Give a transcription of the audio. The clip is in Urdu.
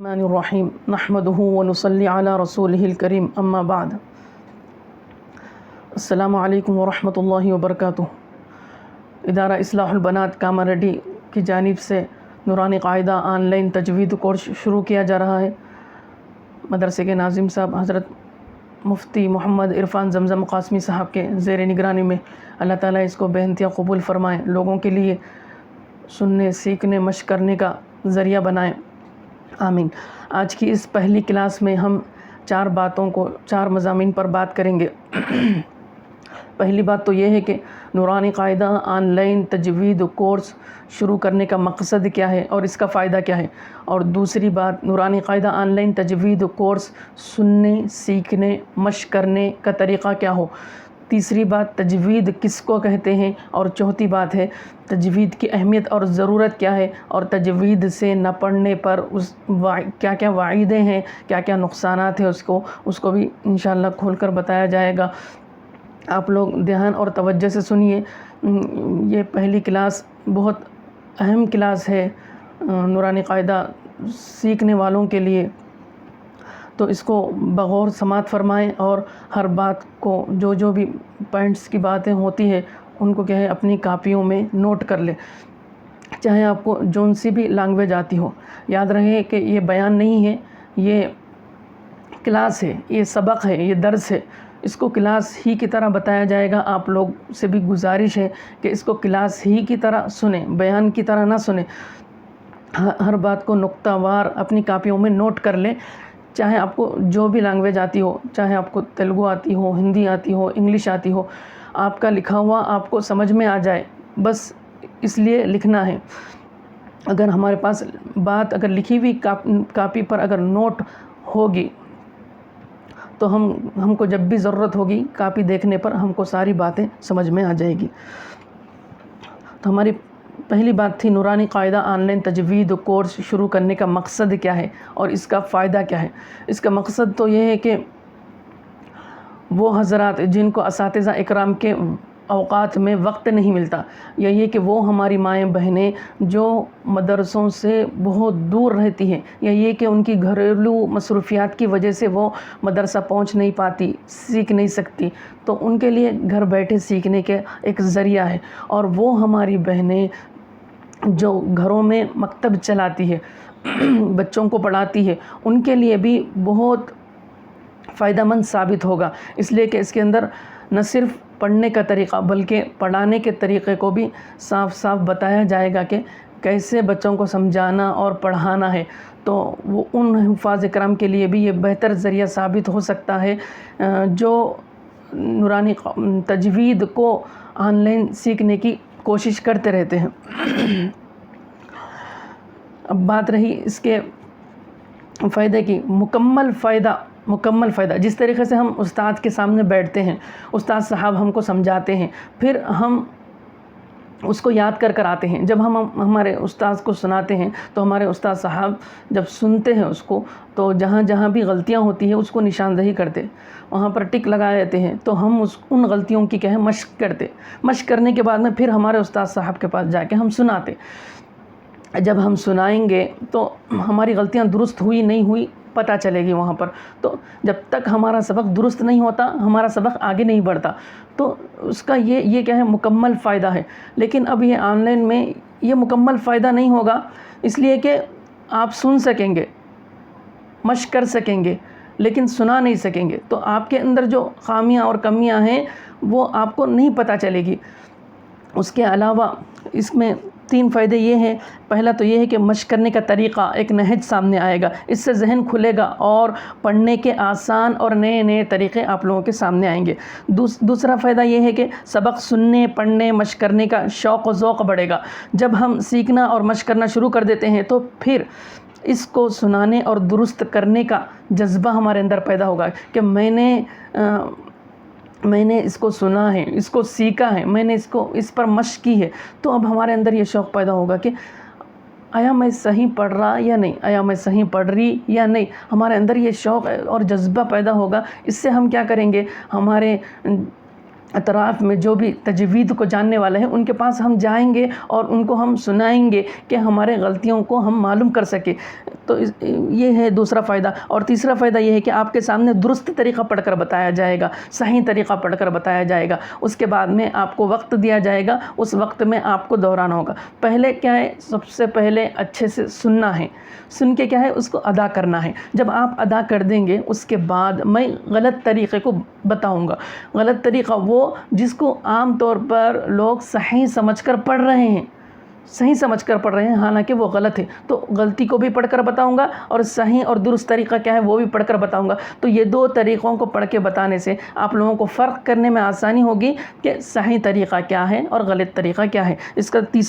الرحمن الرحیم نحمده ونصلی علی رسولہ الکریم اما بعد السلام علیکم ورحمۃ اللہ وبرکاتہ۔ ادارہ اصلاح البنات کاماریڈی کی جانب سے نورانی قاعدہ آن لائن تجوید کورس شروع کیا جا رہا ہے۔ مدرسے کے ناظم صاحب حضرت مفتی محمد عرفان زمزم قاسمی صاحب کے زیر نگرانی میں اللہ تعالیٰ اس کو بے انتہا قبول فرمائیں، لوگوں کے لیے سننے، سیکھنے، مشق کرنے کا ذریعہ بنائیں، آمین۔ آج کی اس پہلی کلاس میں ہم چار مضامین پر بات کریں گے۔ پہلی بات تو یہ ہے کہ نورانی قاعدہ آن لائن تجوید کورس شروع کرنے کا مقصد کیا ہے اور اس کا فائدہ کیا ہے، اور دوسری بات نورانی قاعدہ آن لائن تجوید کورس سننے، سیکھنے، مشق کرنے کا طریقہ کیا ہو، تیسری بات تجوید کس کو کہتے ہیں، اور چوتھی بات ہے تجوید کی اہمیت اور ضرورت کیا ہے، اور تجوید سے نہ پڑھنے پر کیا کیا وعیدیں ہیں، کیا کیا نقصانات ہیں، اس کو بھی انشاءاللہ کھول کر بتایا جائے گا۔ آپ لوگ دھیان اور توجہ سے سنیے، یہ پہلی کلاس بہت اہم کلاس ہے نورانی قاعدہ سیکھنے والوں کے لیے، تو اس کو بغور سماعت فرمائیں اور ہر بات کو جو بھی پوائنٹس کی باتیں ہوتی ہے ان کو اپنی کاپیوں میں نوٹ کر لیں، چاہے آپ کو جون سی بھی لینگویج آتی ہو۔ یاد رہے کہ یہ بیان نہیں ہے، یہ کلاس ہے، یہ سبق ہے، یہ درس ہے، اس کو کلاس ہی کی طرح بتایا جائے گا۔ آپ لوگ سے بھی گزارش ہے کہ اس کو کلاس ہی کی طرح سنیں، بیان کی طرح نہ سنیں، ہر بات کو نقطہ وار اپنی کاپیوں میں نوٹ کر لیں، چاہے آپ کو جو بھی لینگویج آتی ہو، چاہے آپ کو تیلگو آتی ہو، ہندی آتی ہو، انگلش آتی ہو، آپ کا لکھا ہوا آپ کو سمجھ میں آ جائے، بس اس لیے لکھنا ہے۔ اگر ہمارے پاس بات اگر لکھی ہوئی کاپی پر اگر نوٹ ہوگی تو ہم کو جب بھی ضرورت ہوگی کاپی دیکھنے پر ہم کو ساری باتیں سمجھ میں آ جائے گی۔ تو ہماری پہلی بات تھی نورانی قاعدہ آن لائن تجوید کورس شروع کرنے کا مقصد کیا ہے اور اس کا فائدہ کیا ہے۔ اس کا مقصد تو یہ ہے کہ وہ حضرات جن کو اساتذہ اکرام کے اوقات میں وقت نہیں ملتا، یا یہ کہ وہ ہماری مائیں بہنیں جو مدرسوں سے بہت دور رہتی ہیں، یا یہ کہ ان کی گھریلو مصروفیات کی وجہ سے وہ مدرسہ پہنچ نہیں پاتی، سیکھ نہیں سکتی، تو ان کے لیے گھر بیٹھے سیکھنے کے ایک ذریعہ ہے۔ اور وہ ہماری بہنیں جو گھروں میں مکتب چلاتی ہے، بچوں کو پڑھاتی ہے، ان کے لیے بھی بہت فائدہ مند ثابت ہوگا، اس لیے کہ اس کے اندر نہ صرف پڑھنے کا طریقہ بلکہ پڑھانے کے طریقے کو بھی صاف صاف بتایا جائے گا کہ کیسے بچوں کو سمجھانا اور پڑھانا ہے۔ تو وہ ان حفاظ اکرام کے لیے بھی یہ بہتر ذریعہ ثابت ہو سکتا ہے جو نورانی تجوید کو آن لائن سیکھنے کی کوشش کرتے رہتے ہیں۔ اب بات رہی اس کے فائدے کی، مکمل فائدہ جس طریقے سے ہم استاد کے سامنے بیٹھتے ہیں، استاد صاحب ہم کو سمجھاتے ہیں، پھر ہم اس کو یاد کر آتے ہیں، جب ہم ہمارے استاد کو سناتے ہیں تو ہمارے استاد صاحب جب سنتے ہیں اس کو تو جہاں جہاں بھی غلطیاں ہوتی ہیں اس کو نشاندہی کرتے، وہاں پر ٹک لگا دیتے ہیں، تو ہم ان غلطیوں کی مشق کرتے، مشق کرنے کے بعد میں پھر ہمارے استاد صاحب کے پاس جا کے ہم سناتے۔ جب ہم سنائیں گے تو ہماری غلطیاں درست ہوئی نہیں ہوئی پتہ چلے گی وہاں پر، تو جب تک ہمارا سبق درست نہیں ہوتا ہمارا سبق آگے نہیں بڑھتا، تو اس کا یہ مکمل فائدہ ہے۔ لیکن اب یہ آن لائن میں یہ مکمل فائدہ نہیں ہوگا، اس لیے کہ آپ سن سکیں گے، مشق کر سکیں گے، لیکن سنا نہیں سکیں گے، تو آپ کے اندر جو خامیاں اور کمیاں ہیں وہ آپ کو نہیں پتہ چلے گی۔ اس کے علاوہ اس میں 3 فائدے یہ ہیں۔ پہلا تو یہ ہے کہ مشق کرنے کا طریقہ، ایک نہج سامنے آئے گا، اس سے ذہن کھلے گا اور پڑھنے کے آسان اور نئے طریقے آپ لوگوں کے سامنے آئیں گے۔ دوسرا فائدہ یہ ہے کہ سبق سننے، پڑھنے، مشق کرنے کا شوق و ذوق بڑھے گا۔ جب ہم سیکھنا اور مشق کرنا شروع کر دیتے ہیں تو پھر اس کو سنانے اور درست کرنے کا جذبہ ہمارے اندر پیدا ہوگا کہ میں نے اس کو سنا ہے، اس کو سیکھا ہے، میں نے اس پر مشق کی ہے، تو اب ہمارے اندر یہ شوق پیدا ہوگا کہ آیا میں صحیح پڑھ رہا یا نہیں، آیا میں صحیح پڑھ رہی یا نہیں، ہمارے اندر یہ شوق اور جذبہ پیدا ہوگا۔ اس سے ہم کیا کریں گے، ہمارے اطراف میں جو بھی تجوید کو جاننے والے ہیں ان کے پاس ہم جائیں گے اور ان کو ہم سنائیں گے کہ ہمارے غلطیوں کو ہم معلوم کر سکیں. تو یہ ہے دوسرا فائدہ. اور تیسرا فائدہ یہ ہے کہ آپ کے سامنے درست طریقہ پڑھ کر بتایا جائے گا، صحیح طریقہ پڑھ کر بتایا جائے گا. اس کے بعد میں آپ کو وقت دیا جائے گا، اس وقت میں آپ کو دہرانا ہوگا. پہلے کیا ہے، سب سے پہلے اچھے سے سننا ہے، سن کے کیا ہے اس کو ادا کرنا ہے. جب آپ ادا کر دیں گے اس کے بعد میں غلط طریقے کو بتاؤں گا. غلط طریقہ وہ جس کو عام طور پر لوگ صحیح سمجھ کر پڑھ رہے ہیں، صحیح سمجھ کر پڑھ رہے ہیں، حالانکہ وہ غلط ہے. تو غلطی کو بھی پڑھ کر بتاؤں گا اور صحیح اور درست طریقہ کیا ہے وہ بھی پڑھ کر بتاؤں گا. تو یہ دو طریقوں کو پڑھ کے بتانے سے آپ لوگوں کو فرق کرنے میں آسانی ہوگی کہ صحیح طریقہ کیا ہے اور غلط طریقہ کیا ہے. اس کا تیسرا